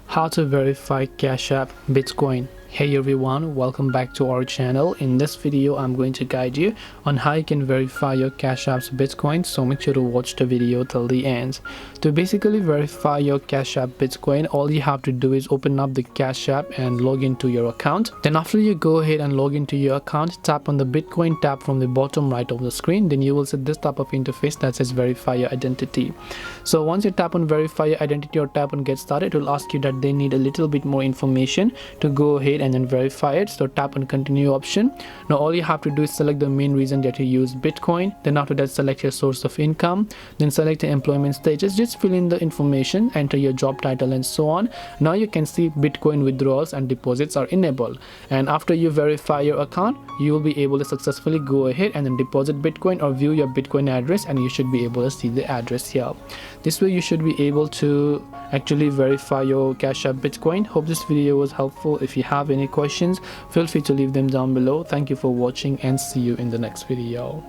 How to verify Cash App Bitcoin. Hey everyone, welcome back to our channel. In this video I'm going to guide you on how you can verify your Cash App's Bitcoin, so make sure to watch the video till the end. To basically verify your Cash App Bitcoin, all you have to do is open up the Cash App and log into your account. Then after you go ahead and log into your account, tap on the Bitcoin tab from the bottom right of the screen. Then you will see this type of interface that says verify your identity. So once you tap on verify your identity or tap on get started, it will ask you that they need a little bit more information to go ahead and then verify it. So tap on continue option. Now all you have to do is select the main reason that you use Bitcoin. Then after that, select your source of income, then select the employment status. Just fill in the information, enter your job title and so on. Now you can see Bitcoin withdrawals and deposits are enabled, and after you verify your account, you will be able to successfully go ahead and then deposit Bitcoin or view your Bitcoin address, and you should be able to see the address here. This way you should be able to actually verify your Cash App Bitcoin. Hope this video was helpful. If you have any questions, feel free to leave them down below. Thank you for watching and see you in the next video.